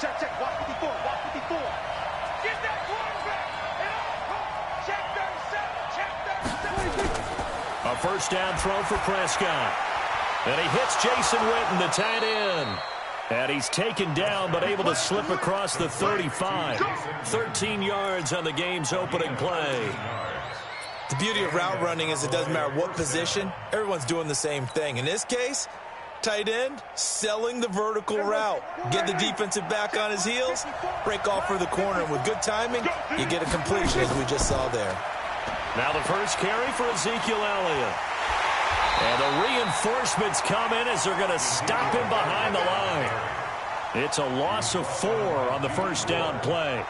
Check, check, walk 54, walk 54. Get that quarterback. And check 37, check 37. A first down throw for Prescott. And he hits Jason Witten, the tight end. And he's taken down, but able to slip across the 35. 13 yards on the game's opening play. The beauty of route running is it doesn't matter what position. Everyone's doing the same thing. In this case, tight end, selling the vertical route. Get the defensive back on his heels, break off for the corner. And with good timing, you get a completion, as we just saw there. Now the first carry for Ezekiel Elliott. And the reinforcements come in as they're going to stop him behind the line. It's a loss of 4 on the first down play.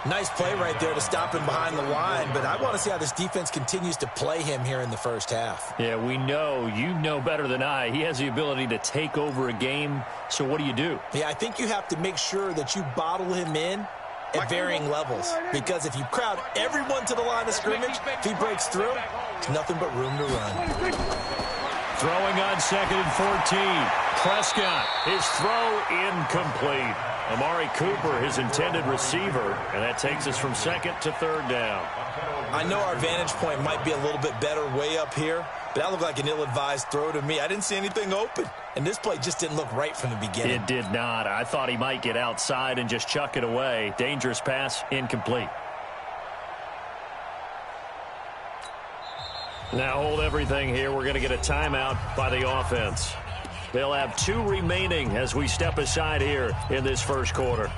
Nice play right there to stop him behind the line, but I want to see how this defense continues to play him here in the first half. Yeah, we know. You know better than I. He has the ability to take over a game, so what do? Yeah, I think you have to make sure that you bottle him in at varying levels, because if you crowd everyone to the line of scrimmage, if he breaks through, it's nothing but room to run. Throwing on 2nd and 14. Prescott, his throw incomplete. Amari Cooper, his intended receiver, and that takes us from 2nd to 3rd down. I know our vantage point might be a little bit better way up here, but that looked like an ill-advised throw to me. I didn't see anything open, and this play just didn't look right from the beginning. It did not. I thought he might get outside and just chuck it away. Dangerous pass, incomplete. Now hold everything here. We're going to get a timeout by the offense. They'll have 2 remaining as we step aside here in this first quarter.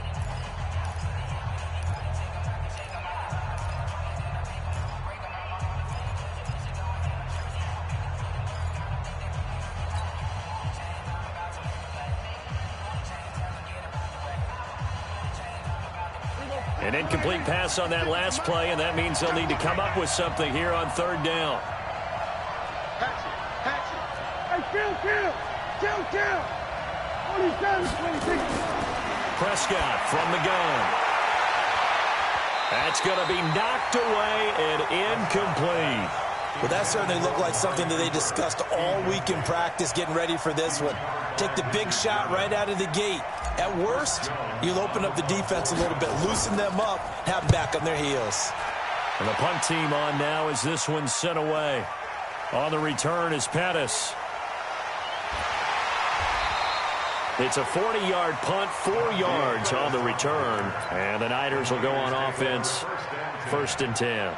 An incomplete pass on that last play, and that means they'll need to come up with something here on 3rd down. Prescott from the gun. That's going to be knocked away and incomplete. Well, that certainly looked like something that they discussed all week in practice getting ready for this one. Take the big shot right out of the gate. At worst, you'll open up the defense a little bit, loosen them up, have them back on their heels. And the punt team on now as this one's sent away. On the return is Pettis. It's a 40-yard punt, 4 yards on the return. And the Niners will go on offense, 1st and 10.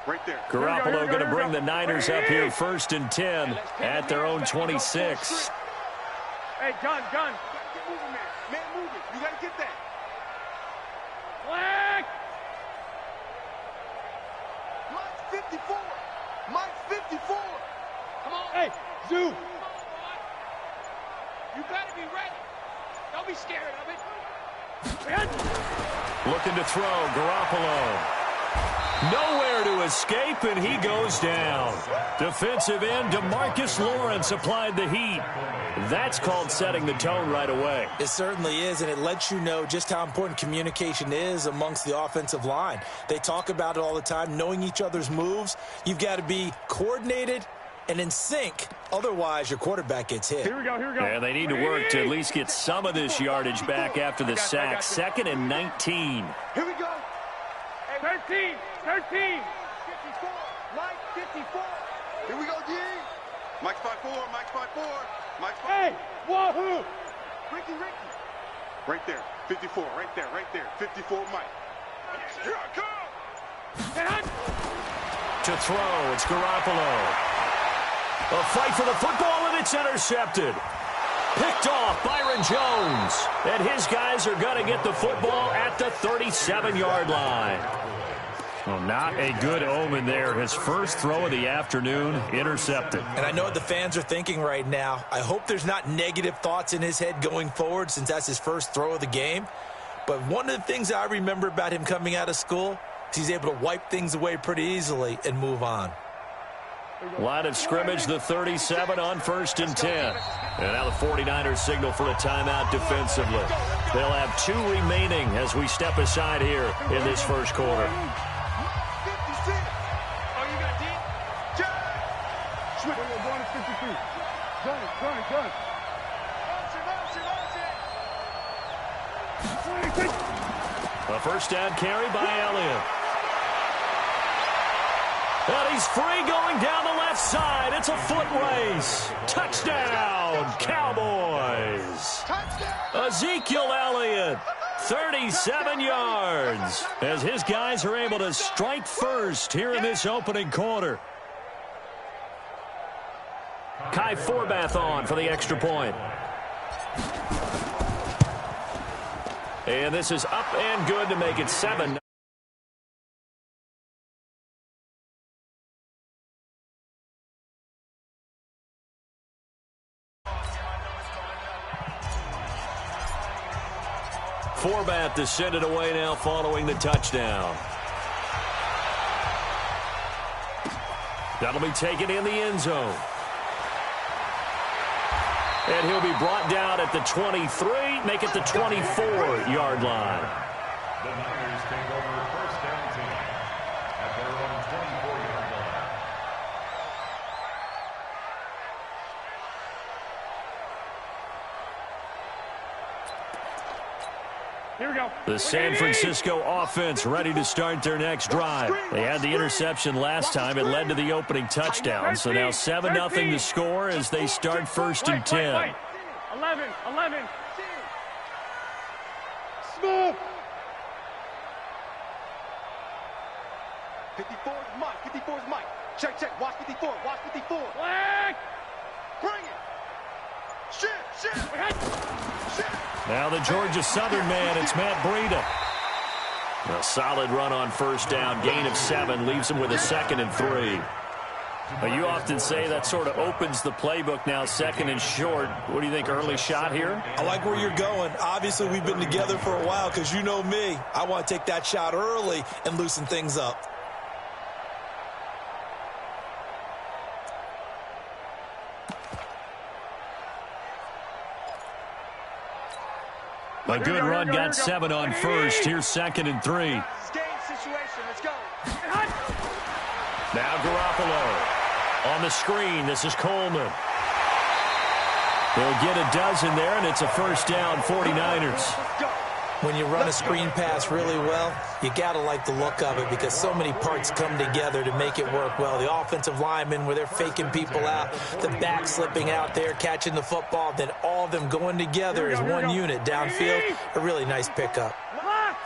Right there. Garoppolo going to bring the Niners up here 1st and 10 at their own 26. Hey, gun. Get moving, man. Man, move it. You got to get that. Flag. Mike 54. Mike 54. Come on. Hey, Zoo. You got to be ready. Don't be scared of it. Looking to throw, Garoppolo. Nowhere to escape, and he goes down. Defensive end DeMarcus Lawrence applied the heat. That's called setting the tone right away. It certainly is, and it lets you know just how important communication is amongst the offensive line. They talk about it all the time, knowing each other's moves. You've got to be coordinated and in sync. Otherwise, your quarterback gets hit. Here we go. And they need to work to at least get some of this yardage back after the sack. 2nd and 19. Here we go. 13. 54. Mike 54. Here we go, D. Mike's 5'4. Mike's 5'4. Mike's 5'4. Hey, wahoo. Ricky. Right there. 54. Right there. 54, Mike. Here I come. To throw, it's Garoppolo. A fight for the football, and it's intercepted. Picked off Byron Jones. And his guys are going to get the football at the 37-yard line. Well, not a good omen there. His first throw of the afternoon, intercepted. And I know what the fans are thinking right now. I hope there's not negative thoughts in his head going forward since that's his first throw of the game. But one of the things I remember about him coming out of school is he's able to wipe things away pretty easily and move on. Line of scrimmage, the 37 on 1st and 10. And now the 49ers signal for a timeout defensively. They'll have 2 remaining as we step aside here in this first quarter. A first down carry by Elliott. And he's free going down the left side. It's a foot race. Touchdown, Cowboys. Ezekiel Elliott, 37 yards, as his guys are able to strike first here in this opening quarter. Kai Forbath on for the extra point. And this is up and good to make it 7. Forbath to send it away now following the touchdown. That'll be taken in the end zone. And he'll be brought down at the 23, make it the 24-yard line. The Niners take over first down team at their own 24-yard line. Here we go. The San Francisco offense ready to start their next drive. They had the interception last time. It led to the opening touchdown. So now 7-0 to score as they start 1st and 10. 11. Smooth. 54 is Mike. 54 is Mike. Check. Watch 54. Watch 54. Flag. Bring it. Shit. Now the Georgia Southern man, it's Matt Breida. A solid run on first down, gain of 7, leaves him with a 2nd and 3. Now, you often say that sort of opens the playbook now, 2nd and short. What do you think, early shot here? I like where you're going. Obviously, we've been together for a while because you know me. I want to take that shot early and loosen things up. A good run, got 7 on first. Here's 2nd and 3. Let's go. Now Garoppolo on the screen. This is Coleman. They'll get a dozen there, and it's a first down, 49ers. When you run a screen pass really well, you got to like the look of it because so many parts come together to make it work well. The offensive linemen, where they're faking people out, the back slipping out there, catching the football, then all of them going together as one unit downfield. A really nice pickup. Lock.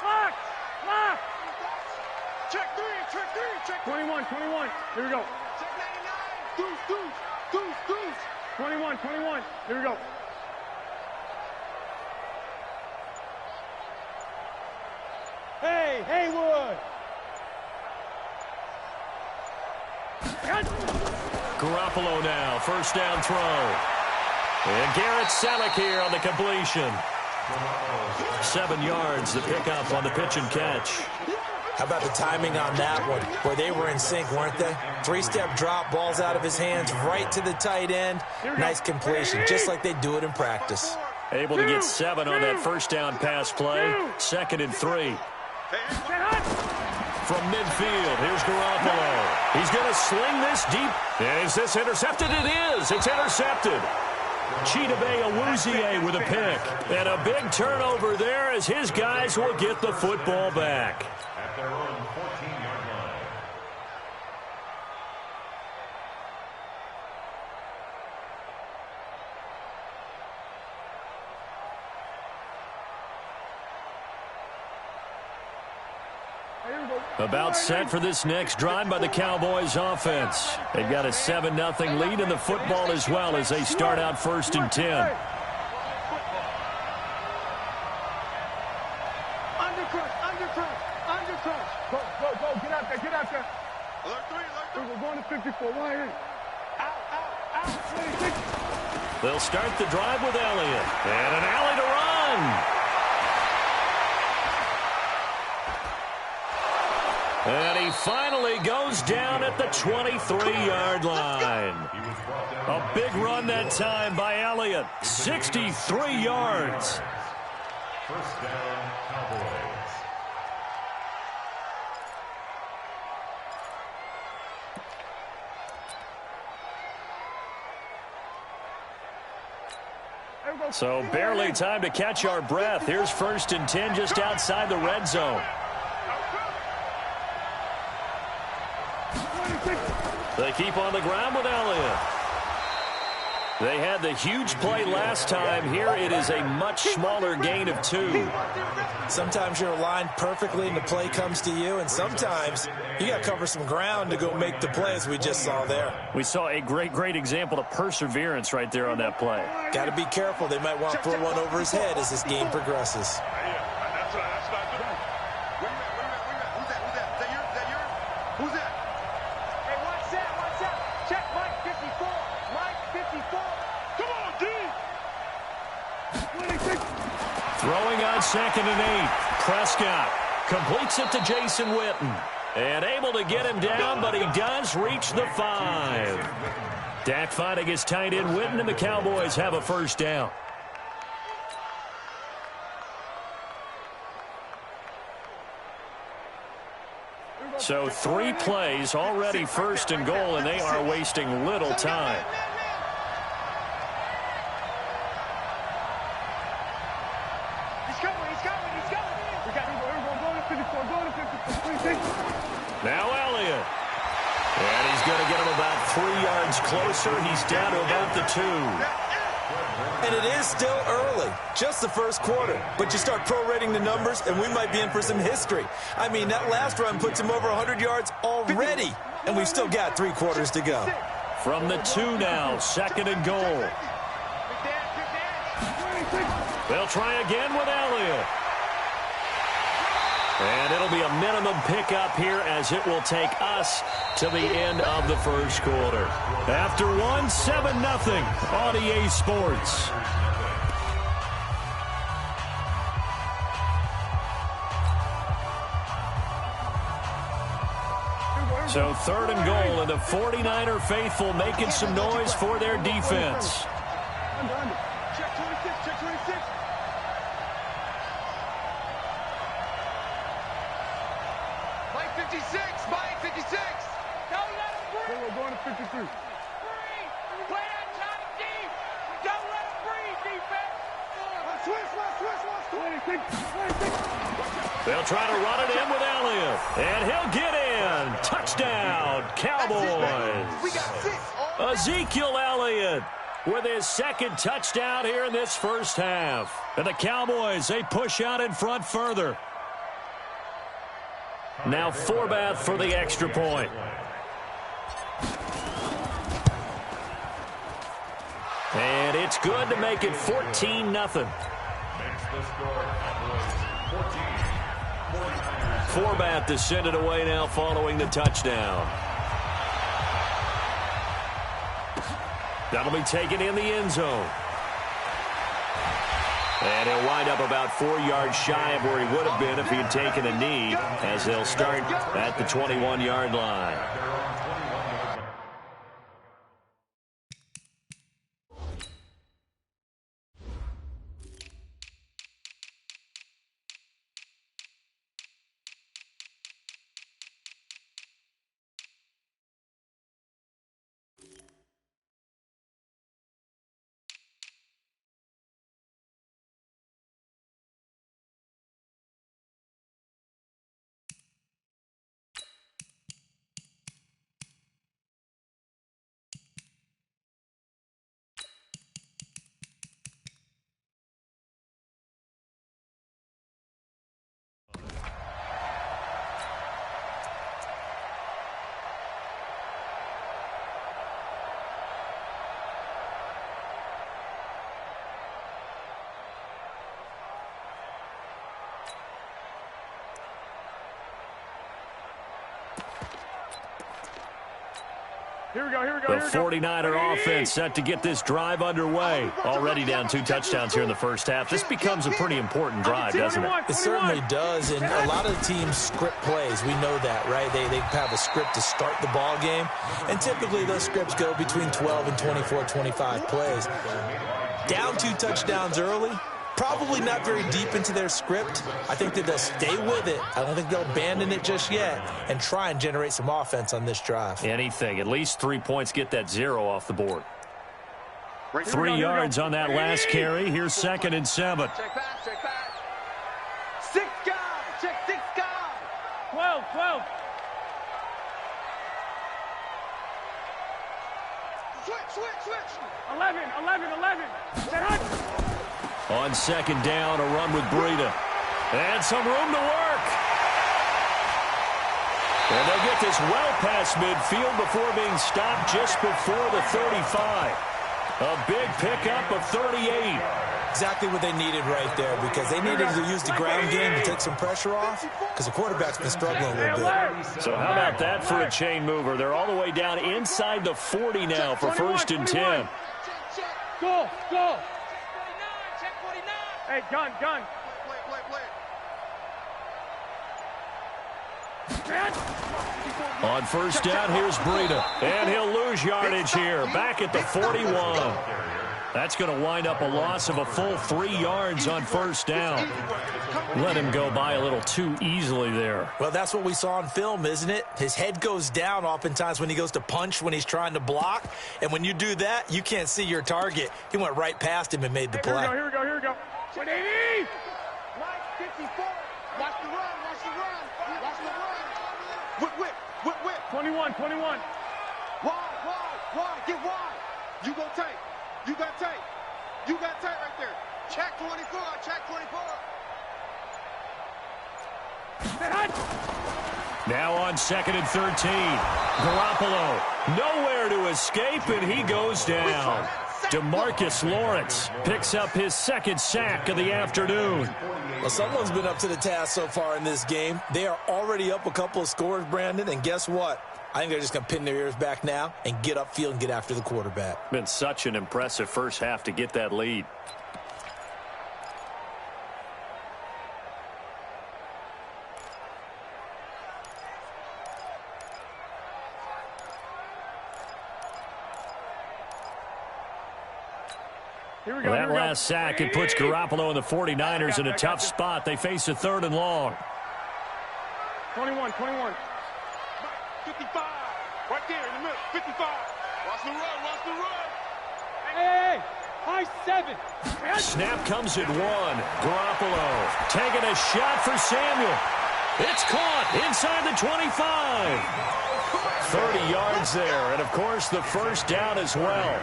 Check 3. 21. Here we go. Check 99. Deuce. 21. Here we go. Hey, Haywood! Garoppolo now, first down throw. And Garrett Selleck here on the completion. 7 yards, the pickup on the pitch and catch. How about the timing on that one, where they were in sync, weren't they? 3-step drop, balls out of his hands, right to the tight end. Nice completion, just like they do it in practice. Able to get 7 on that first down pass play. 2nd and 3. From midfield, here's Garoppolo. He's going to sling this deep. Is this intercepted? It is. It's intercepted. Chidobe Awuzie with a pick. And a big turnover there as his guys will get the football back. At their own 14-yard line. About set for this next drive by the Cowboys offense. They've got a 7-0 lead in the football as well as they start out 1st and 10. Undercrush. Go. Get out there. Alert 3. We're going to 54. Why in? Out. They'll start the drive with Elliott. And an alley to run. And he he finally goes down at the 23-yard line. A big run that time by Elliott. 63 yards. First down, Cowboys. So barely time to catch our breath. Here's 1st and 10 just outside the red zone. They keep on the ground with Elliott. They had the huge play last time. Here it is a much smaller gain of 2. Sometimes you're aligned perfectly and the play comes to you, and sometimes you got to cover some ground to go make the plays we just saw there. We saw a great example of perseverance right there on that play. Got to be careful. They might want to throw one over his head as this game progresses. Who's that? Hey, watch that. Check Mike 54. Mike 54. Come on, D. Throwing on 2nd and 8. Prescott completes it to Jason Witten. And able to get him down, but he does reach the 5. Dak finding his tight end Witten, and the Cowboys have a first down. So 3 plays, already 1st and goal, and they are wasting little time. Now Elliott. And he's going to get him about 3 yards closer. He's down to about the 2. And it is still early, just the first quarter. But you start prorating the numbers, and we might be in for some history. I mean, that last run puts him over 100 yards already, and we've still got 3 quarters to go. From the 2 now, 2nd and goal. They'll try again with Elliott. And it'll be a minimum pickup here as it will take us to the end of the first quarter. After 1, 7-0 on EA Sports. So 3rd and goal, and the 49er faithful making some noise for their defense. Check 26, check 26. Mike 56, Mike 56. Don't let him breathe. We're going to 53. Breathe. Play that time deep. Don't let him breathe, defense. Switch. 26. They'll try to run it in with Elliott. And he'll get in. Touchdown, Cowboys. We got 6. Ezekiel Elliott with his 2nd touchdown here in this first half. And the Cowboys, they push out in front further. Now Forbath for the extra point. And it's good to make it 14-0. Forbath to send it away now following the touchdown. That'll be taken in the end zone. And he'll wind up about 4 yards shy of where he would have been if he had taken a knee, as they'll start at the 21-yard line. The 49er offense set to get this drive underway. Already down 2 touchdowns here in the first half. This becomes a pretty important drive, doesn't it? It certainly does, and a lot of the teams script plays. We know that, right? They have a script to start the ball game, and typically those scripts go between 12 and 24, 25 plays. Down 2 touchdowns early, probably not very deep into their script. I think that they'll stay with it. I don't think they'll abandon it just yet and try and generate some offense on this drive. Anything. At least 3 points, get that 0 off the board. 3 yards on that last carry. Here's 2nd and 7. Check back, check back. 6 guys. Check 6 guys. 12. Switch. 11. On 2nd down, a run with Breida. And some room to work. And they'll get this well past midfield before being stopped just before the 35. A big pickup of 38. Exactly what they needed right there, because they needed to use the ground game to take some pressure off, because the quarterback's been struggling a little bit. So how about that for a chain mover? They're all the way down inside the 40 now for 1st and 10. Go. Check 49. Hey, gun. Play. On 1st down, here's Breida. And he'll lose yardage here. Back at the 41. That's going to wind up a loss of a full 3 yards on 1st down. Let him go by a little too easily there. Well, that's what we saw on film, isn't it? His head goes down oftentimes when he goes to punch, when he's trying to block. And when you do that, you can't see your target. He went right past him and made the play. Here we go. 180. Mike 54. Watch the run. Whip. 21. Wide. Get wide. You go tight. You got tight right there. Check 24. Now on 2nd and 13. Garoppolo nowhere to escape, and he goes down. DeMarcus Lawrence picks up his 2nd sack of the afternoon. Well, someone's been up to the task so far in this game. They are already up a couple of scores, Brandon, and guess what? I think they're just going to pin their ears back now and get upfield and get after the quarterback. Been such an impressive first half to get that lead. That last sack, it puts Garoppolo and the 49ers in a tough spot. They face a 3rd and long. 21. 55. Right there in the middle. 55. Watch the run. Hey. High 7. Snap comes at 1. Garoppolo taking a shot for Samuel. It's caught inside the 25. 30 yards there. And, of course, the 1st down as well.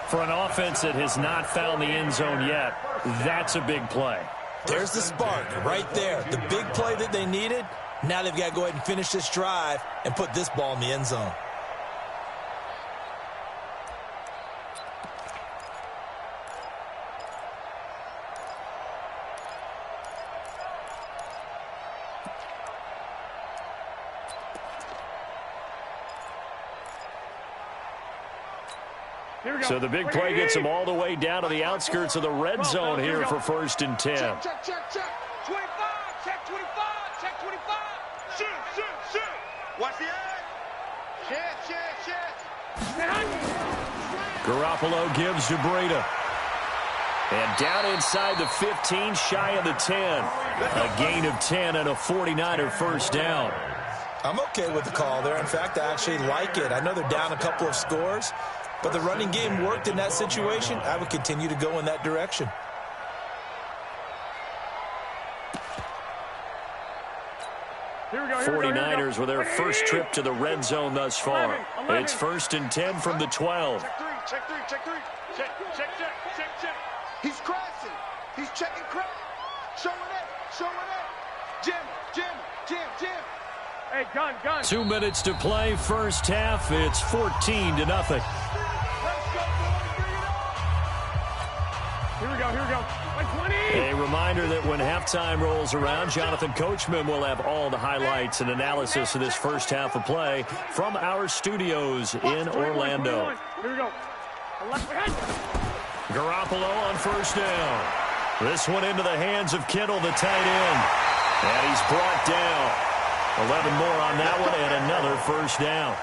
For an offense that has not found the end zone yet, that's a big play. There's the spark right there. The big play that they needed. Now they've got to go ahead and finish this drive and put this ball in the end zone. So the big play gets them all the way down to the outskirts of the red zone here for 1st and 10. Check. 25. Check 25. Shoot. Watch the edge. Check. Garoppolo gives to Breida. And down inside the 15, shy of the 10. A gain of 10 and a 49er 1st down. I'm okay with the call there. In fact, I actually like it. I know they're down a couple of scores, but the running game worked in that situation. I would continue to go in that direction. Here we go. 49ers with their first trip to the red zone thus far. 11. It's 1st and 10 from the 12. Check 3. He's crashing. He's checking crash. Showing it. Jim. Hey, gun. 2 minutes to play, 1st half. It's 14-0. Let's go, boys. Bring it on. Here we go. Like 20. A reminder that when halftime rolls around, Jonathan Coachman will have all the highlights and analysis of this first half of play from our studios in Orlando. Here we go. Garoppolo on first down. This one into the hands of Kittle, the tight end. And he's brought down. 11 more on that one and another first down.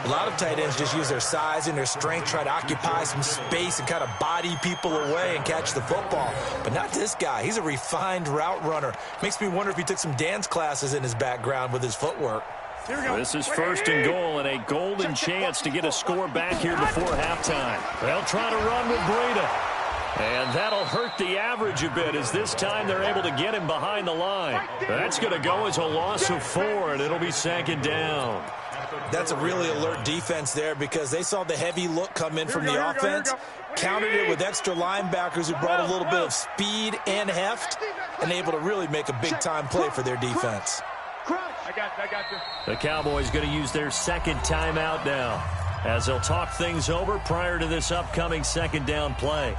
A lot of tight ends just use their size and their strength, try to occupy some space and kind of body people away and catch the football. But not this guy. He's a refined route runner. Makes me wonder if he took some dance classes in his background with his footwork. This is first and goal and a golden chance to get a score back here before halftime. They'll try to run with Breda. And that'll hurt the average a bit as this time they're able to get him behind the line. That's going to go as a loss of 4, and it'll be second down. That's a really alert defense there because they saw the heavy look come in from the offense, countered it with extra linebackers who brought a little bit of speed and heft, and able to really make a big-time play for their defense. I got you. The Cowboys going to use their second timeout now as they'll talk things over prior to this upcoming second down play.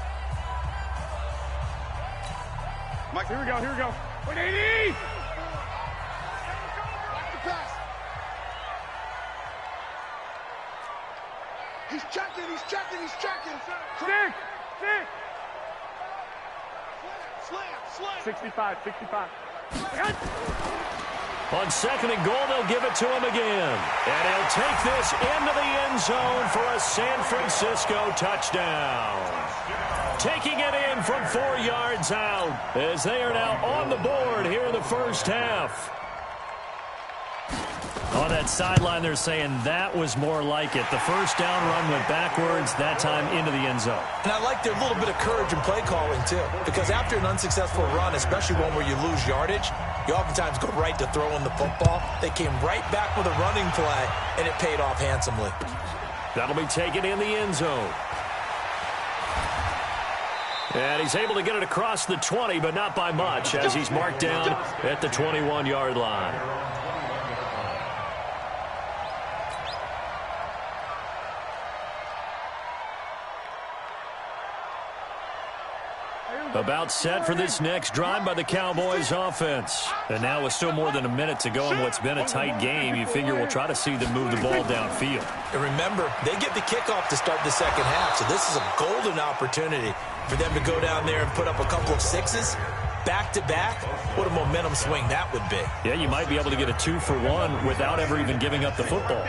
Mike, here we go. 180! He's checking. Stick! Slam! 65. On second and goal, they'll give it to him again. And he'll take this into the end zone for a San Francisco touchdown. Taking it in from 4 yards out as they are now on the board here in the first half. On that sideline, they're saying that was more like it. The first down run went backwards, that time into the end zone. And I like their little bit of courage in play calling, too. Because after an unsuccessful run, especially one where you lose yardage, you oftentimes go right to throwing the football. They came right back with a running play, and it paid off handsomely. That'll be taken in the end zone. And he's able to get it across the 20, but not by much, as he's marked down at the 21-yard line. About set for this next drive by the Cowboys offense. And now with still more than a minute to go in what's been a tight game, you figure we'll try to see them move the ball downfield. And remember, they get the kickoff to start the second half, so this is a golden opportunity for them to go down there and put up a couple of sixes back-to-back. What a momentum swing that would be. Yeah, you might be able to get a 2-for-1 without ever even giving up the football.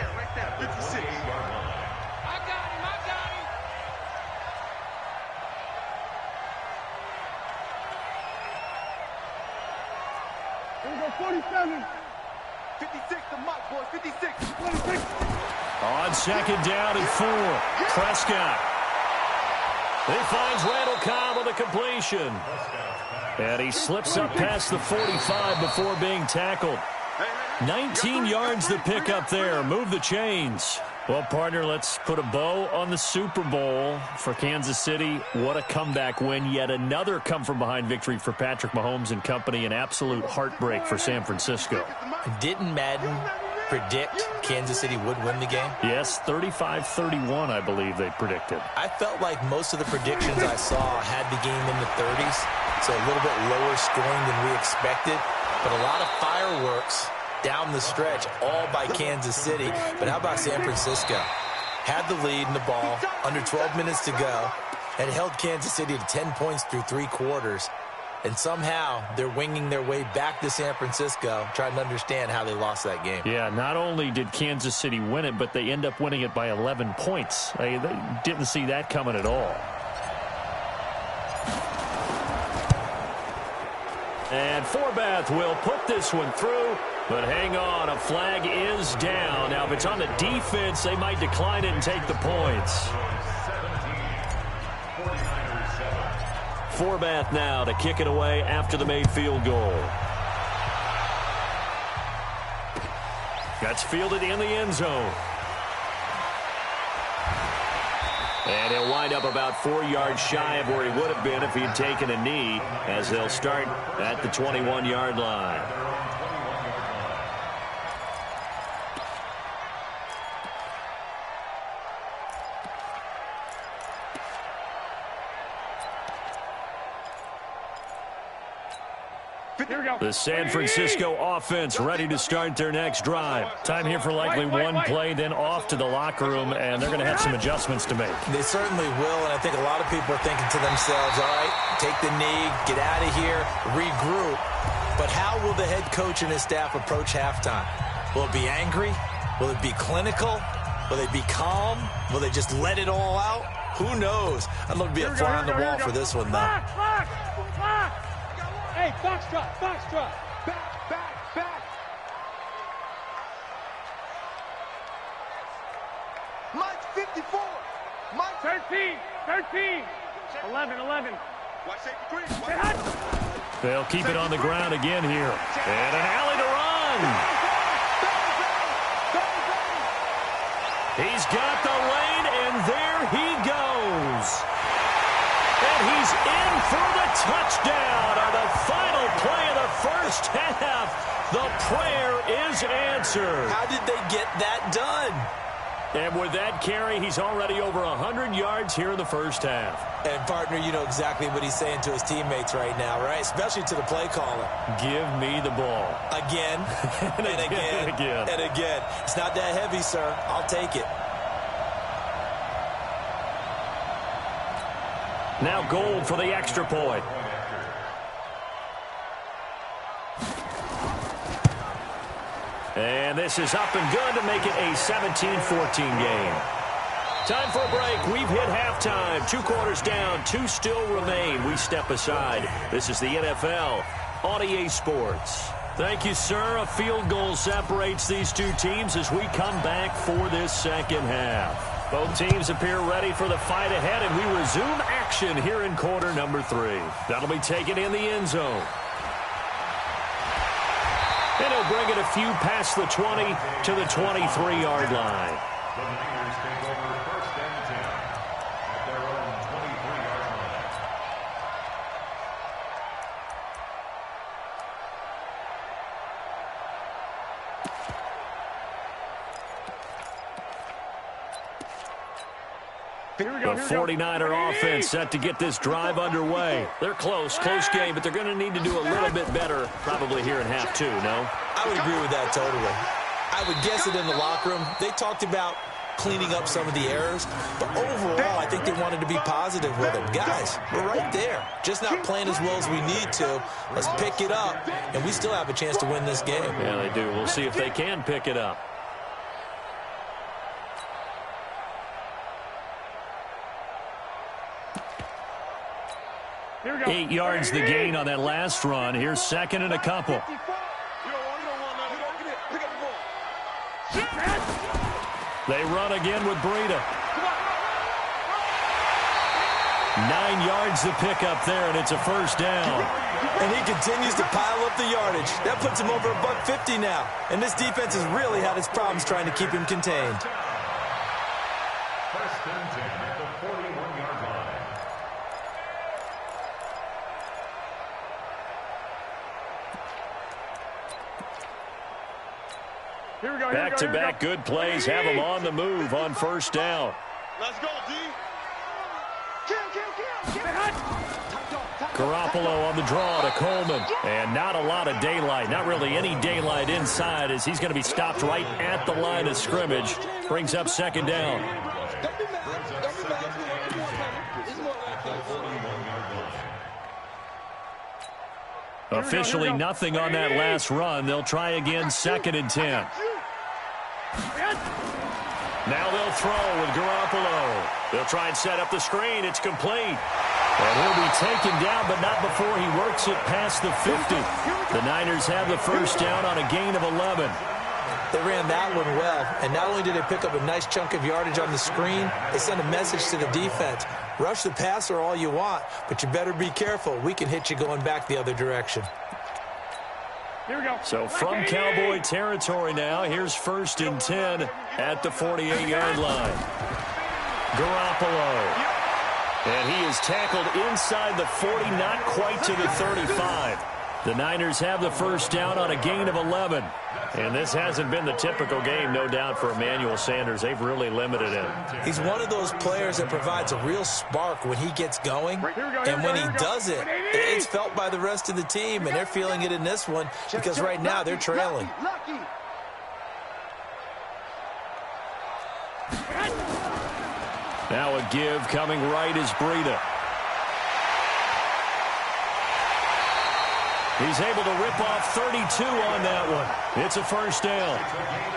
Here we go, 47. 56 to Mike, boys, 56. 26. On second down and 4, Prescott. He finds Randall Cobb with a completion. And he slips up past the 45 before being tackled. 19 yards to pick up there. Move the chains. Well, partner, let's put a bow on the Super Bowl for Kansas City. What a comeback win. Yet another come-from-behind victory for Patrick Mahomes and company. An absolute heartbreak for San Francisco. Didn't Madden predict Kansas City would win the game? Yes, 35-31, I believe they predicted. I felt like most of the predictions I saw had the game in the 30s, so a little bit lower scoring than we expected, but a lot of fireworks down the stretch, all by Kansas City. But how about San Francisco? Had the lead in the ball, under 12 minutes to go, and held Kansas City to 10 points through 3 quarters. And somehow they're winging their way back to San Francisco, trying to understand how they lost that game. Yeah, not only did Kansas City win it, but they end up winning it by 11 points. They didn't see that coming at all. And Forbath will put this one through, but hang on, a flag is down. Now, if it's on the defense, they might decline it and take the points. Forbath now to kick it away after the made field goal. That's fielded in the end zone. And he'll wind up about 4 yards shy of where he would have been if he had taken a knee, as they'll start at the 21-yard line. The San Francisco offense ready to start their next drive. Time here for likely one play, then off to the locker room, and they're going to have some adjustments to make. They certainly will, and I think a lot of people are thinking to themselves, all right, take the knee, get out of here, regroup. But how will the head coach and his staff approach halftime? Will it be angry? Will it be clinical? Will they be calm? Will they just let it all out? Who knows? I'd love to be a fly on the wall for this one, though. Hey, foxtrot. Back. Mike 54. Mike 13. 11. Watch safety 3. They'll keep it on the ground again here. And an alley to run. He's got the lane, and there he goes. And he's in for the touchdown on the final play of the first half. The prayer is answered. How did they get that done? And with that carry, he's already over 100 yards here in the first half. And, partner, you know exactly what he's saying to his teammates right now, right? Especially to the play caller. Give me the ball. Again, and again. It's not that heavy, sir. I'll take it. Now Gold for the extra point. And this is up and good to make it a 17-14 game. Time for a break. We've hit halftime. 2 quarters down. 2 still remain. We step aside. This is the NFL on EA Sports. Thank you, sir. A field goal separates these two teams as we come back for this second half. Both teams appear ready for the fight ahead, and we resume action here in quarter number 3. That'll be taken in the end zone. And he'll bring it a few past the 20 to the 23-yard line. The Niners take over first and 10 at their own 23-yard line. The 49er offense set to get this drive underway. They're close game, but they're going to need to do a little bit better probably here in half 2, no? I would agree with that totally. I would guess it in the locker room. They talked about cleaning up some of the errors, but overall, I think they wanted to be positive with them. Guys, we're right there. Just not playing as well as we need to. Let's pick it up, and we still have a chance to win this game. Yeah, they do. We'll see if they can pick it up. Here we go. 8 yards the gain on that last run. Here's second and a couple. They run again with Breida. 9 yards to pick up there, and it's a first down. And he continues to pile up the yardage. That puts him over $150 now. And this defense has really had its problems trying to keep him contained. First and 10 at the 41-yard line. Here we go. Back-to-back good plays have them on the move on first down. Let's go, D. Kill. Garoppolo on the draw to Coleman. And not a lot of daylight, not really any daylight inside as he's going to be stopped right at the line of scrimmage. Brings up second down. Officially nothing on that last run. They'll try again, second and 10. Now they'll throw with Garoppolo. They'll try and set up the screen. It's complete. And he'll be taken down, but not before he works it past the 50. The Niners have the first down on a gain of 11. They ran that one well, and not only did they pick up a nice chunk of yardage on the screen, they sent a message to the defense. Rush the passer all you want, but you better be careful. We can hit you going back the other direction. Here we go. So from Cowboy territory now, here's first and 10 at the 48-yard line. Garoppolo. And he is tackled inside the 40, not quite to the 35. The Niners have the first down on a gain of 11. And this hasn't been the typical game, no doubt, for Emmanuel Sanders. They've really limited him. He's one of those players that provides a real spark when he gets going. And when he does it, it's felt by the rest of the team, and they're feeling it in this one because right now they're trailing. Now a give coming right is Breida. He's able to rip off 32 on that one. It's a first down.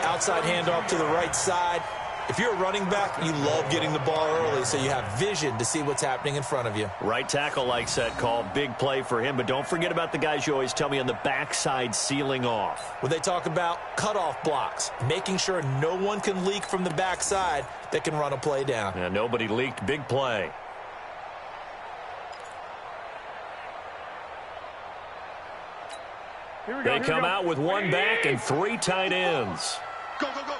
Outside handoff to the right side. If you're a running back, you love getting the ball early so you have vision to see what's happening in front of you. Right tackle likes that call. Big play for him. But don't forget about the guys you always tell me on the backside sealing off. When they talk about cutoff blocks, making sure no one can leak from the backside that can run a play down. Yeah, nobody leaked. Big play. They come out with one back and three tight ends. Go, go, go.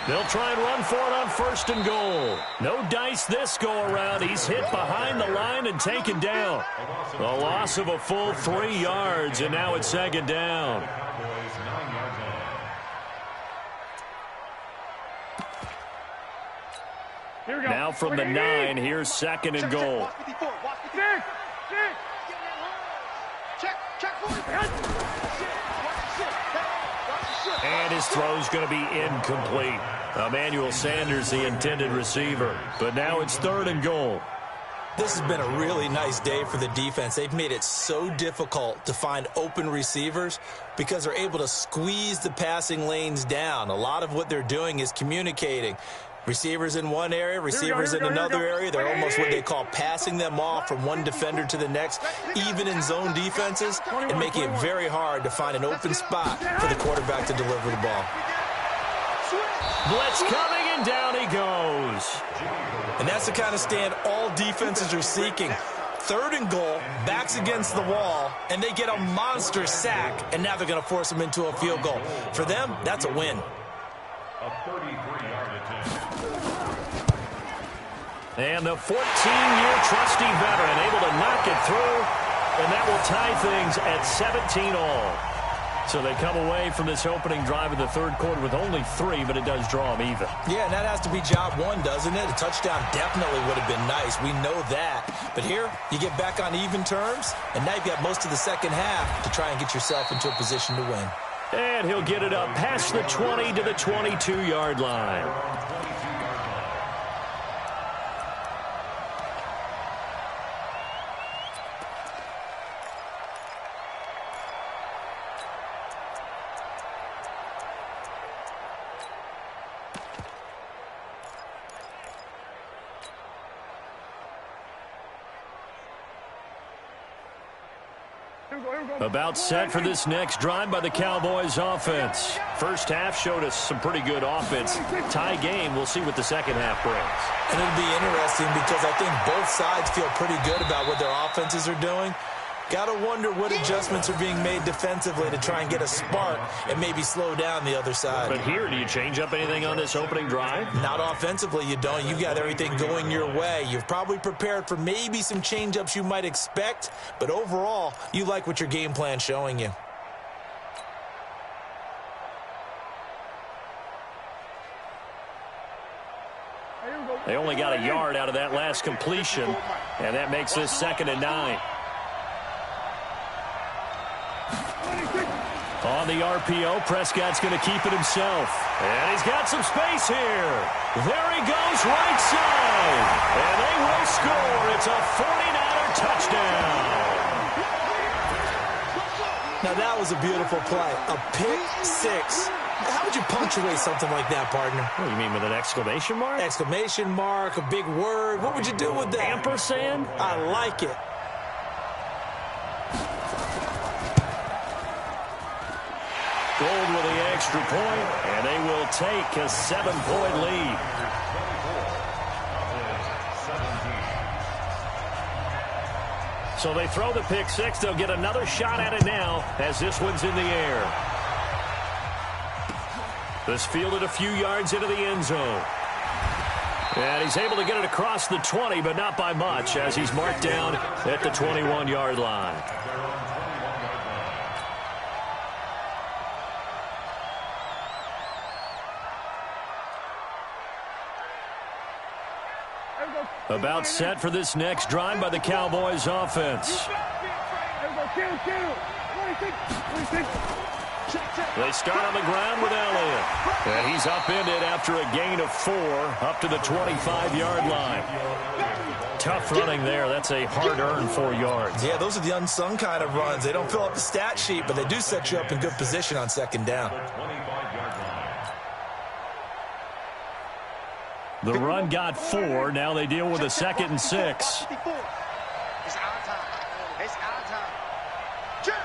They'll try and run for it on first and goal. No dice this go-around. He's hit behind the line and taken down. A loss of a full 3 yards, and now it's second down. Now from the 9, here's second and goal. And his throw's going to be incomplete. Emmanuel Sanders, the intended receiver. But now it's third and goal. This has been a really nice day for the defense. They've made it so difficult to find open receivers because they're able to squeeze the passing lanes down. A lot of what they're doing is communicating. Receivers in one area, receivers in another area. They're almost what they call passing them off from one defender to the next, even in zone defenses, and making it very hard to find an open spot for the quarterback to deliver the ball. Blitz coming, and down he goes. And that's the kind of stand all defenses are seeking. Third and goal, backs against the wall, and they get a monster sack, and now they're going to force them into a field goal. For them, that's a win. A 33-yard attempt. And the 14-year trusty veteran able to knock it through, and that will tie things at 17 all. So they come away from this opening drive in the third quarter with only 3, but it does draw them even. Yeah, and that has to be job one, doesn't it? A touchdown definitely would have been nice. We know that. But here, you get back on even terms, and now you've got most of the second half to try and get yourself into a position to win. And he'll get it up past the 20 to the 22-yard line. About set for this next drive by the Cowboys offense. First half showed us some pretty good offense. Tie game, we'll see what the second half brings. And it'll be interesting because I think both sides feel pretty good about what their offenses are doing. Got to wonder what adjustments are being made defensively to try and get a spark and maybe slow down the other side. But here, do you change up anything on this opening drive? Not offensively, you don't. You got everything going your way. You've probably prepared for maybe some change-ups you might expect, but overall, you like what your game plan's showing you. They only got a yard out of that last completion, and that makes this 2nd and 9. On the RPO, Prescott's going to keep it himself. And he's got some space here. There he goes, right side. And they will score. It's a 49er touchdown. Now, that was a beautiful play. A pick six. How would you punctuate something like that, partner? What do you mean, with an exclamation mark? Exclamation mark, a big word. What would you do with that? Ampersand? I like it. Gold with the extra point, and they will take a 7-point lead. So they throw the pick six. They'll get another shot at it now as this one's in the air. This fielded a few yards into the end zone. And he's able to get it across the 20, but not by much, as he's marked down at the 21-yard line. About set for this next drive by the Cowboys offense. They start on the ground with Elliott. And he's upended after a gain of 4 up to the 25-yard line. Tough running there. That's a hard-earned 4 yards. Yeah, those are the unsung kind of runs. They don't fill up the stat sheet, but they do set you up in good position on second down. The run got 4. Now they deal with a 2nd and 6. It's our time. It's our time. Check.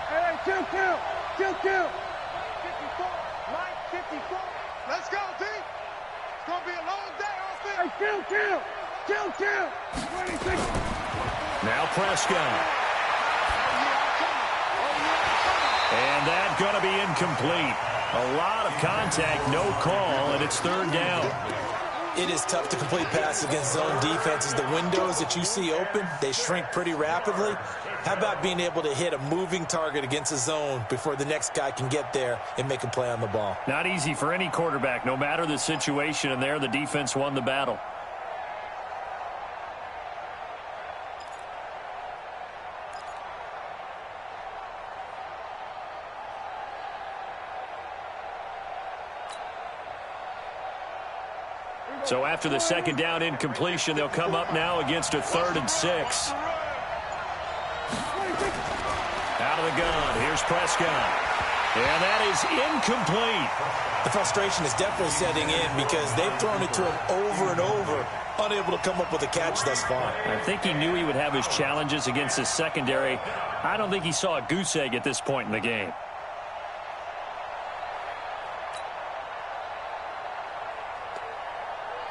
Hey, kill. 54. Mike, 54. Let's go, D. It's going to be a long day, offense. Hey, kill. 26. Now Prescott. And that's going to be incomplete. A lot of contact, no call, and it's 3rd down. It is tough to complete passes against zone defenses. The windows that you see open, they shrink pretty rapidly. How about being able to hit a moving target against a zone before the next guy can get there and make a play on the ball? Not easy for any quarterback, no matter the situation, and there the defense won the battle. So after the 2nd down incompletion, they'll come up now against a 3rd and 6. Out of the gun, here's Prescott. And that is incomplete. The frustration is definitely setting in because they've thrown it to him over and over, unable to come up with a catch thus far. I think he knew he would have his challenges against his secondary. I don't think he saw a goose egg at this point in the game.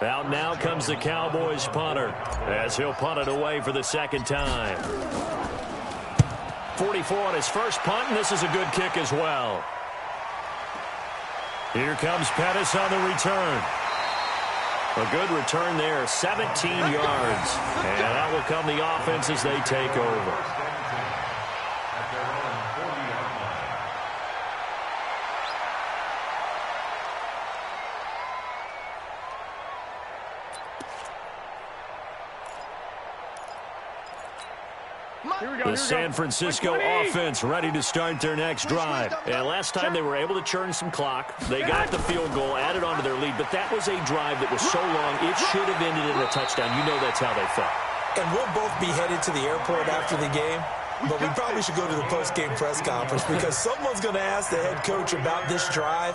Out now comes the Cowboys punter as he'll punt it away for the 2nd time. 44 on his first punt, and this is a good kick as well. Here comes Pettis on the return. A good return there, 17 yards. And that will come the offense as they take over. The San Francisco offense ready to start their next drive. And last time they were able to churn some clock. They got the field goal, added on to their lead, but that was a drive that was so long it should have ended in a touchdown. You know that's how they felt. And we'll both be headed to the airport after the game, but we probably should go to the post-game press conference because someone's going to ask the head coach about this drive,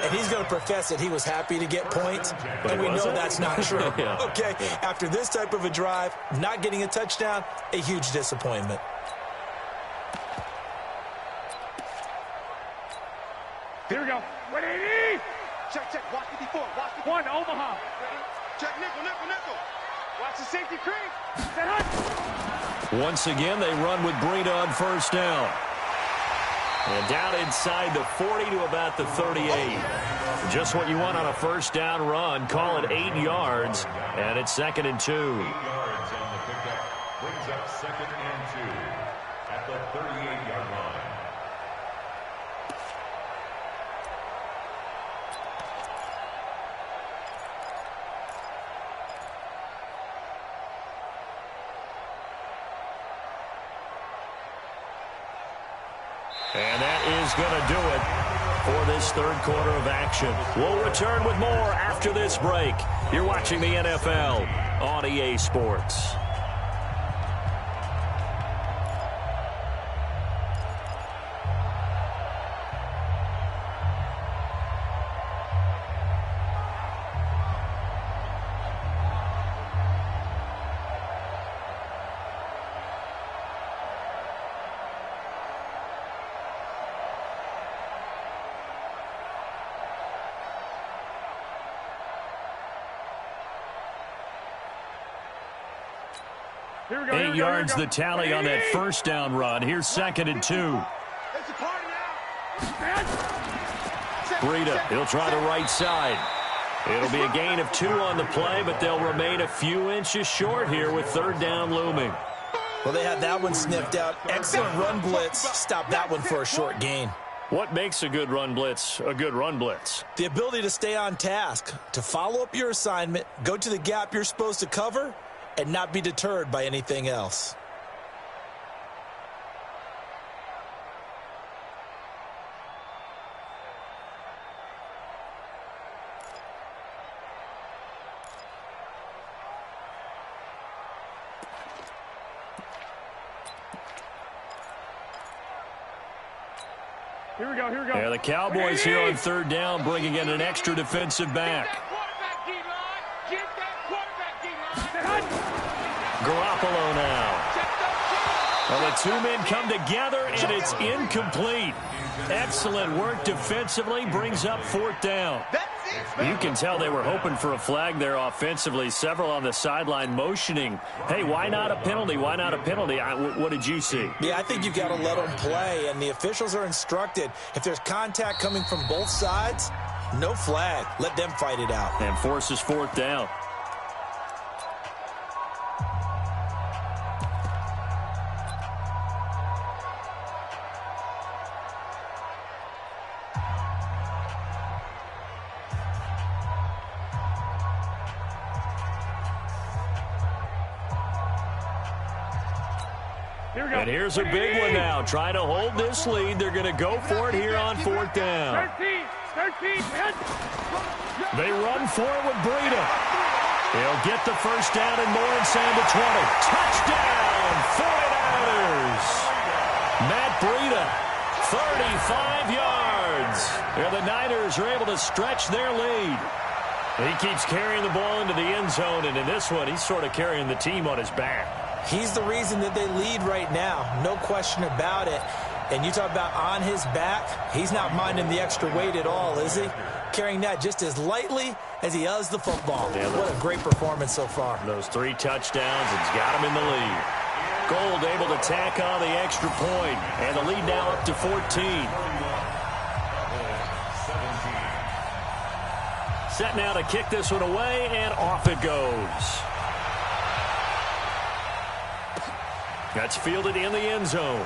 and he's going to profess that he was happy to get points, and we know that's not true. Yeah. Okay, after this type of a drive, not getting a touchdown, a huge disappointment. Here we go. 180. Check. Watch 54. Watch 54. 1, Omaha. Check nickel. Watch the safety creep. Set up. Once again, they run with Breida on first down. And down inside the 40 to about the 38. Just what you want on a first down run. Call it 8 yards, and it's 2nd and 2. 8 yards on the pickup. Brings up 2nd and 2 at the 38-yard line. And that is going to do it for this 3rd quarter of action. We'll return with more after this break. You're watching the NFL on EA Sports. Here we go. 8 yards the tally on that first down run. Here's 2nd and 2. It's a party now. Breida, he'll try the right side. It'll be a gain of 2 on the play, but they'll remain a few inches short here with third down looming. Well, they had that one sniffed out. Excellent run blitz. Stop that one for a short gain. What makes a good run blitz a good run blitz? The ability to stay on task, to follow up your assignment, go to the gap you're supposed to cover, and not be deterred by anything else. Here we go, here we go. Yeah, the Cowboys here on third down, bringing in an extra defensive back. Garoppolo now. Well, the two men come together, and it's incomplete. Excellent work defensively, brings up fourth down. You can tell they were hoping for a flag there offensively. Several on the sideline motioning, hey, why not a penalty? Why not a penalty? What did you see? Yeah, I think you've got to let them play, and the officials are instructed. If there's contact coming from both sides, no flag. Let them fight it out. And forces fourth down. And here's a big one now. Trying to hold this lead. They're going to go for it here on fourth down. 13, They run for it with Breida. He'll get the first down and more inside the 20. Touchdown, 49ers. Matt Breida, 35 yards. And the Niners are able to stretch their lead. He keeps carrying the ball into the end zone, and in this one, he's sort of carrying the team on his back. He's the reason that they lead right now. No question about it. And you talk about on his back, he's not minding the extra weight at all, is he? Carrying that just as lightly as he does the football. Yeah, what a great performance so far. Those 3 touchdowns, it's got him in the lead. Gold able to tack on the extra point, and the lead now up to 14. Set now to kick this one away, and off it goes. That's fielded in the end zone.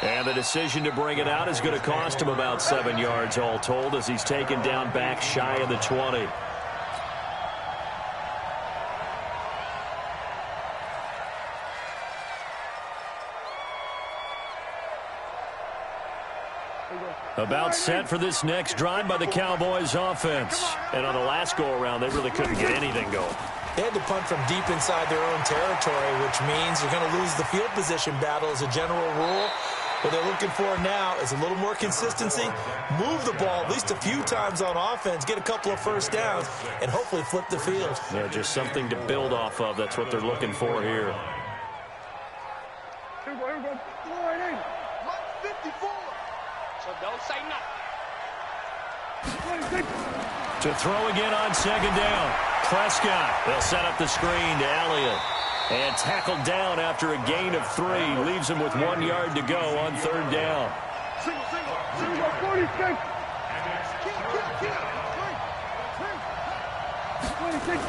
And the decision to bring it out is going to cost him about 7 yards all told, as he's taken down back shy of the 20. About set for this next drive by the Cowboys offense. And on the last go-around, they really couldn't get anything going. They had to punt from deep inside their own territory, which means you're going to lose the field position battle as a general rule. What they're looking for now is a little more consistency, move the ball at least a few times on offense, get a couple of first downs, and hopefully flip the field. Yeah, just something to build off of. That's what they're looking for here. Here we go. 54. So don't say nothing. To throw again on second down. Prescott, they'll set up the screen to Elliott. And tackled down after a gain of 3. Leaves him with 1 yard to go on third down. 46.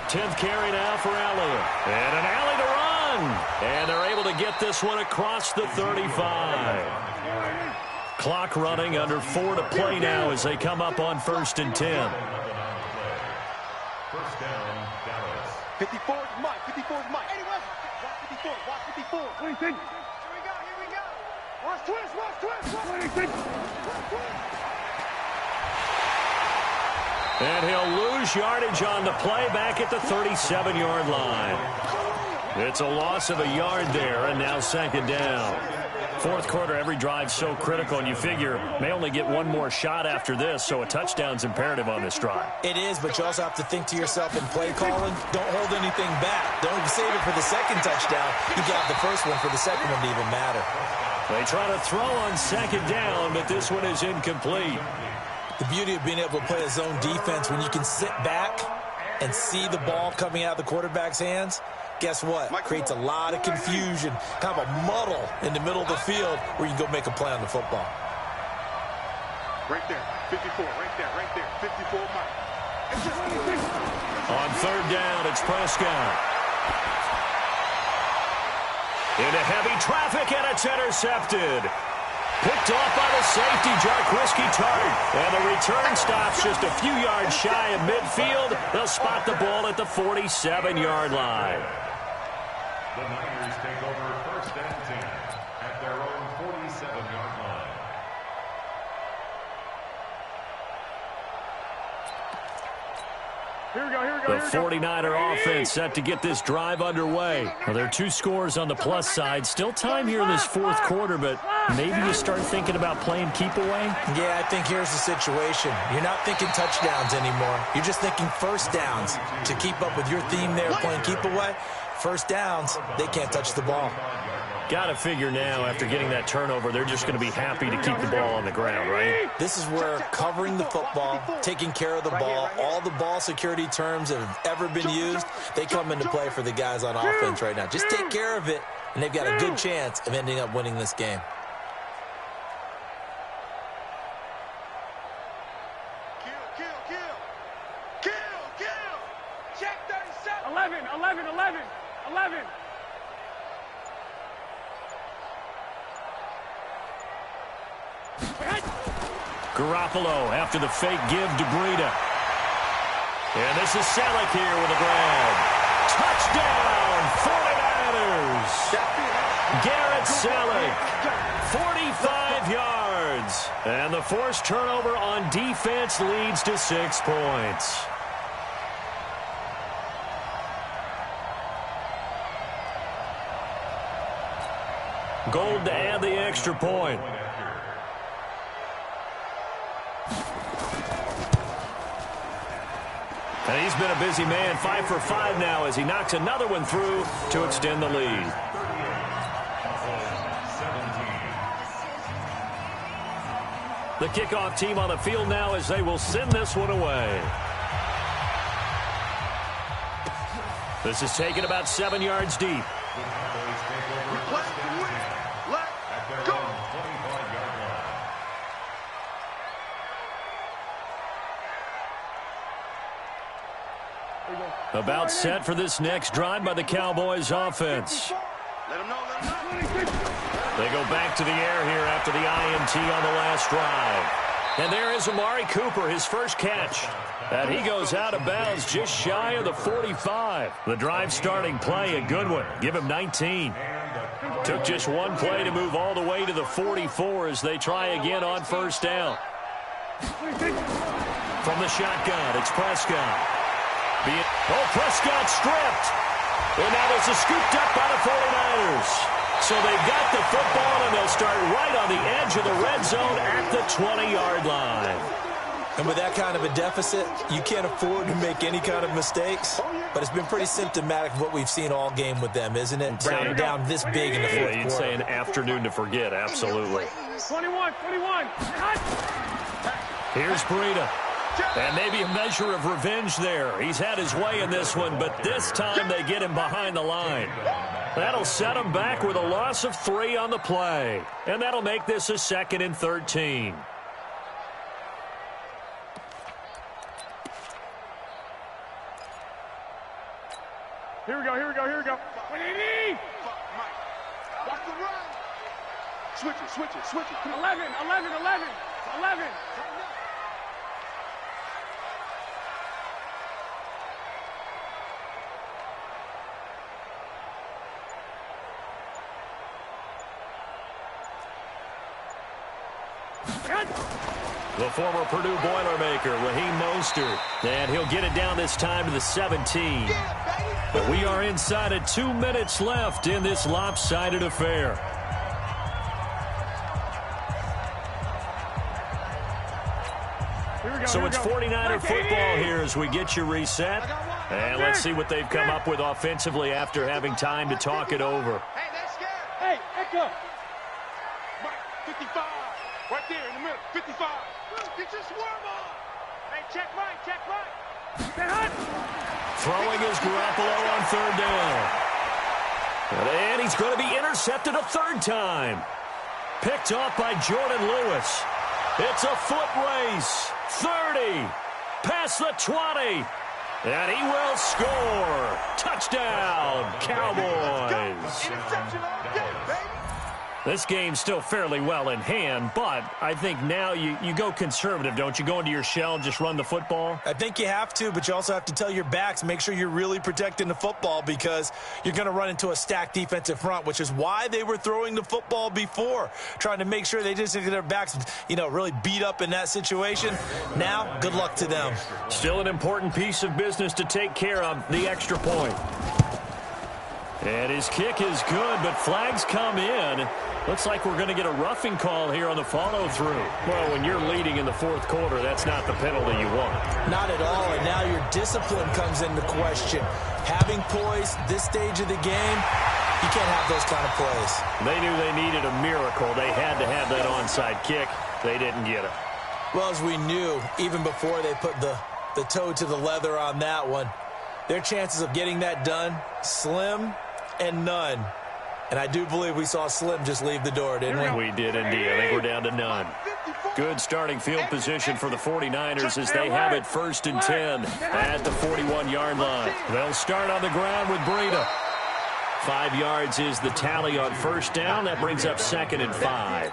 10th carry now for Elliott. And an alley to run. And they're able to get this one across the 35. Clock running, under 4 to play now as they come up on 1st and 10. First down, Dallas. 54 is Mike. 54 is Mike. Anyway, watch 54. Watch 54. 26. Here we go. Watch twist. 26. And he'll lose yardage on the play back at the 37-yard line. It's a loss of a yard there, and now second down. Fourth quarter, every drive so critical, and you figure may only get one more shot after this, so a touchdown's imperative on this drive. It is, but you also have to think to yourself in play calling, don't hold anything back. Don't save it for the second touchdown. You got the first one for the second one to even matter. They try to throw on second down, but this one is incomplete. The beauty of being able to play a zone defense when you can sit back and see the ball coming out of the quarterback's hands, guess what? Creates a lot of confusion, kind of a muddle in the middle of the field where you can go make a play on the football. Right there. 54. Right there. Right there. 54, Mike. On third down, it's Prescott. Into heavy traffic, and it's intercepted. Picked off by the safety, Jarquiski Tart. And the return stops just a few yards shy of midfield. They'll spot the ball at the 47-yard line. The Niners take over first and 10 at their own 47-yard line. Here we go, here we go, The 49er offense set to get this drive underway. Well, there are 2 scores on the plus side. Still time here in this fourth quarter, but maybe you start thinking about playing keep away? Yeah, I think here's the situation. You're not thinking touchdowns anymore. You're just thinking first downs. To keep up with your theme there, playing keep away, first downs, they can't touch the ball. Got to figure now, after getting that turnover, they're just going to be happy to keep the ball on the ground, right? This is where covering the football, taking care of the ball, all the ball security terms that have ever been used, they come into play for the guys on offense right now. Just take care of it, and they've got a good chance of ending up winning this game. Check 37. 11. Garoppolo after the fake give to Breida. And this is Selleck here with a grab. Touchdown, 49ers! Garrett Selleck, 45 yards. And the forced turnover on defense leads to 6 points. Gold to add the extra point. And he's been a busy man, 5 for 5 now as he knocks another one through to extend the lead. The kickoff team on the field now as they will send this one away. This is taken about 7 yards deep. About set for this next drive by the Cowboys offense. They go back to the air here after the INT on the last drive. And there is Amari Cooper, his first catch. And he goes out of bounds just shy of the 45. The drive starting play, a good one. Give him 19. Took just one play to move all the way to the 44 as they try again on first down. From the shotgun, it's Prescott. Prescott stripped. And now there's a scooped up by the 49ers. So they've got the football, and they'll start right on the edge of the red zone at the 20-yard line. And with that kind of a deficit, you can't afford to make any kind of mistakes. But it's been pretty symptomatic of what we've seen all game with them, isn't it? Rounding down this big in the fourth quarter. You'd say an afternoon to forget, absolutely. 21. Here's Breida. And maybe a measure of revenge there. He's had his way in this one, but this time they get him behind the line. That'll set him back with a loss of 3 on the play. And that'll make this a 2nd and 13. Here we go. 180! Watch the run! Switch it. 11. The former Purdue Boilermaker, Raheem Mostert. And he'll get it down this time to the 17. But we are inside of 2 minutes left in this lopsided affair. So it's 49er football here as we get you reset. And let's see what they've come up with offensively after having time to talk it over. Hey, that's scared. Hey, echo. Mike, 55. Right there in the middle. 55. Get your swarm on. Hey, check Mike. Throwing is Garoppolo on third down. And he's going to be intercepted a third time. Picked off by Jordan Lewis. It's a foot race. 30. Past the 20. And he will score. Touchdown, Cowboys. This game's still fairly well in hand, but I think now you go conservative, don't you? Go into your shell and just run the football? I think you have to, but you also have to tell your backs, make sure you're really protecting the football because you're going to run into a stacked defensive front, which is why they were throwing the football before, trying to make sure they didn't get their backs, really beat up in that situation. Now, good luck to them. Still an important piece of business to take care of, the extra point. And his kick is good, but flags come in. Looks like we're going to get a roughing call here on the follow-through. Well, when you're leading in the fourth quarter, that's not the penalty you want. Not at all, and now your discipline comes into question. Having poise this stage of the game, you can't have those kind of plays. They knew they needed a miracle. They had to have that onside kick. They didn't get it. Well, as we knew, even before they put the toe to the leather on that one, their chances of getting that done, slim and none. And I do believe we saw Slim just leave the door, didn't we? We did indeed. I think we're down to none. Good starting field position for the 49ers as they have it 1st and 10 at the 41-yard line. They'll start on the ground with Breida. 5 yards is the tally on first down. That brings up 2nd and 5.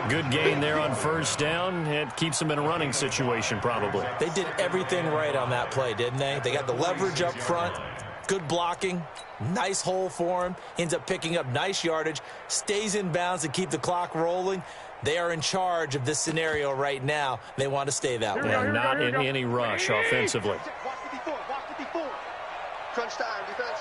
Good gain there on first down. It keeps them in a running situation probably. They did everything right on that play, didn't they? They got the leverage up front. Good blocking, nice hole for him, ends up picking up nice yardage, stays in bounds to keep the clock rolling. They are in charge of this scenario right now. They want to stay that way. They're not in any rush offensively. Crunch time, defense.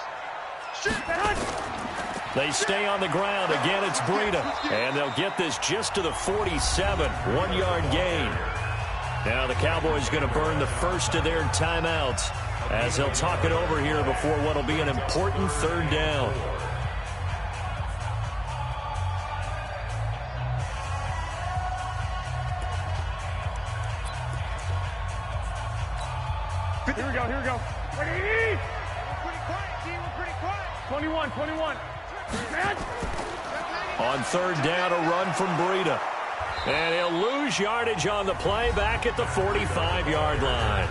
They stay on the ground. Again, it's Breida. And they'll get this just to the 47, 1-yard gain. Now the Cowboys going to burn the first of their timeouts as they'll talk it over here before what will be an important 3rd down. Here we go. We're pretty quiet, team. We're pretty quiet. 21. On 3rd down, a run from Breida. And he'll lose yardage on the play back at the 45-yard line.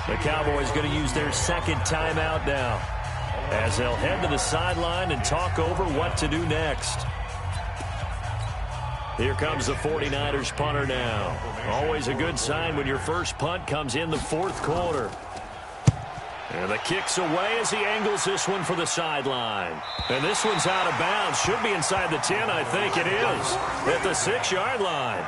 The Cowboys going to use their 2nd timeout now as they'll head to the sideline and talk over what to do next. Here comes the 49ers punter now. Always a good sign when your first punt comes in the 4th quarter. And the kick's away as he angles this one for the sideline. And this one's out of bounds. Should be inside the 10, I think it is. At the 6-yard line.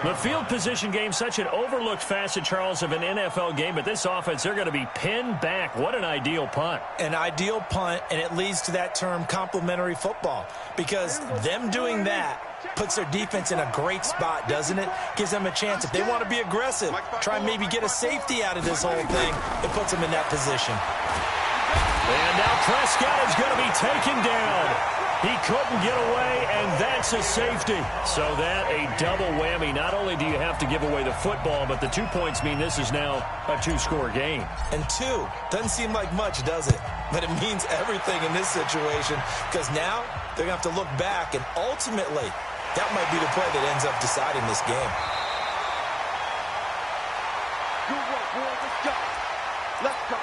The field position game, such an overlooked facet, Charles, of an NFL game. But this offense, they're going to be pinned back. What an ideal punt. An ideal punt, and it leads to that term complementary football. Because them doing that puts their defense in a great spot, doesn't it? Gives them a chance. If they want to be aggressive, try and maybe get a safety out of this whole thing, it puts them in that position. And now Prescott is going to be taken down. He couldn't get away, and that's a safety. So that a double whammy. Not only do you have to give away the football, but the 2 points mean this is now a 2-score game. And 2 doesn't seem like much, does it? But it means everything in this situation because now they're going to have to look back, and ultimately that might be the play that ends up deciding this game. Good work, boys. Let's go. Let's go.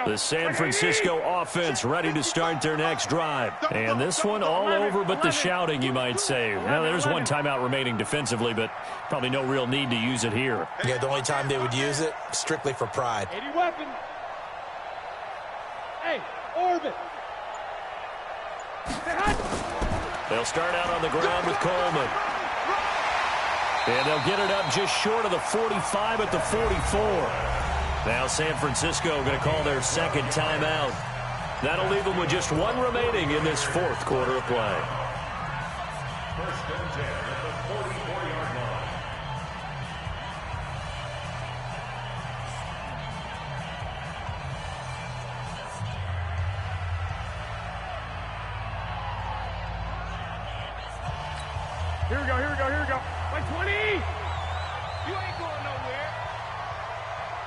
The San Francisco offense ready to start their next drive. And this one all over but the shouting, you might say. Well, there's one timeout remaining defensively, but probably no real need to use it here. Yeah, the only time they would use it, strictly for pride. 80 weapons. Hey, orbit. They'll start out on the ground with Coleman. And they'll get it up just short of the 45 at the 44. Now San Francisco going to call their 2nd timeout. That'll leave them with just 1 remaining in this 4th quarter of play. 1st and 10 at the 44-yard line. Here we go. here we go. Like 20. You ain't going nowhere.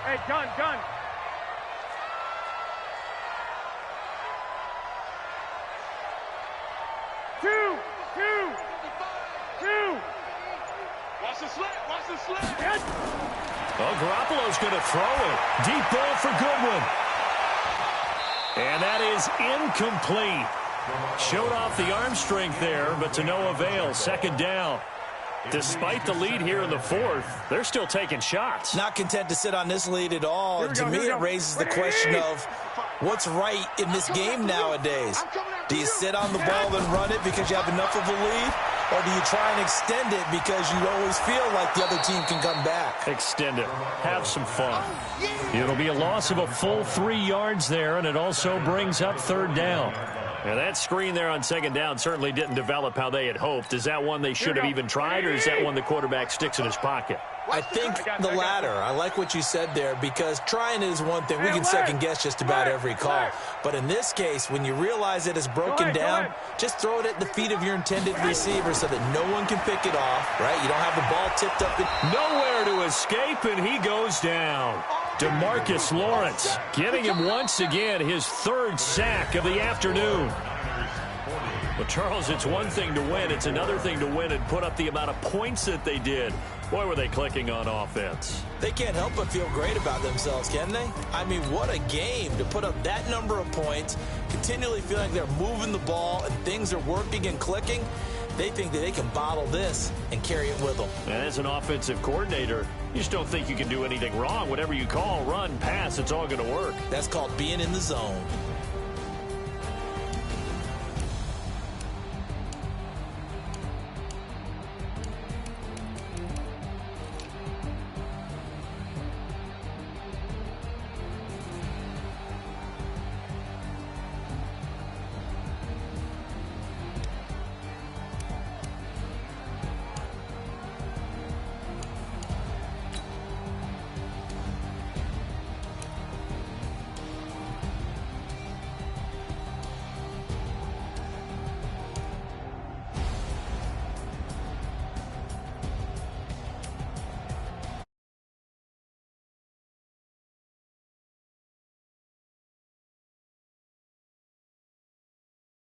Hey, gun. Two. Watch the slant. Yes. Oh, Garoppolo's going to throw it. Deep ball for Goodwin. And that is incomplete. Showed off the arm strength there, but to no avail. Second down. Despite the lead here in the fourth, they're still taking shots. Not content to sit on this lead at all. To me, it raises the question of what's right in this game nowadays. Do you sit on the ball and run it because you have enough of a lead? Or do you try and extend it because you always feel like the other team can come back? Extend it. Have some fun. It'll be a loss of a full 3 yards there, and it also brings up third down. And that screen there on second down certainly didn't develop how they had hoped. Is that one they should have even tried, or is that one the quarterback sticks in his pocket? I think the latter. I like what you said there, because trying it is one thing. We can second-guess just about every call. But in this case, when you realize it is broken down, just throw it at the feet of your intended receiver so that no one can pick it off, right? You don't have the ball tipped up. Nowhere to escape, and he goes down. DeMarcus Lawrence getting him once again, his third sack of the afternoon. Well, Charles, it's one thing to win. It's another thing to win and put up the amount of points that they did. Boy, were they clicking on offense. They can't help but feel great about themselves, can they? I mean, what a game to put up that number of points, continually feeling like they're moving the ball and things are working and clicking. They think that they can bottle this and carry it with them. And as an offensive coordinator, you just don't think you can do anything wrong. Whatever you call, run, pass, it's all going to work. That's called being in the zone.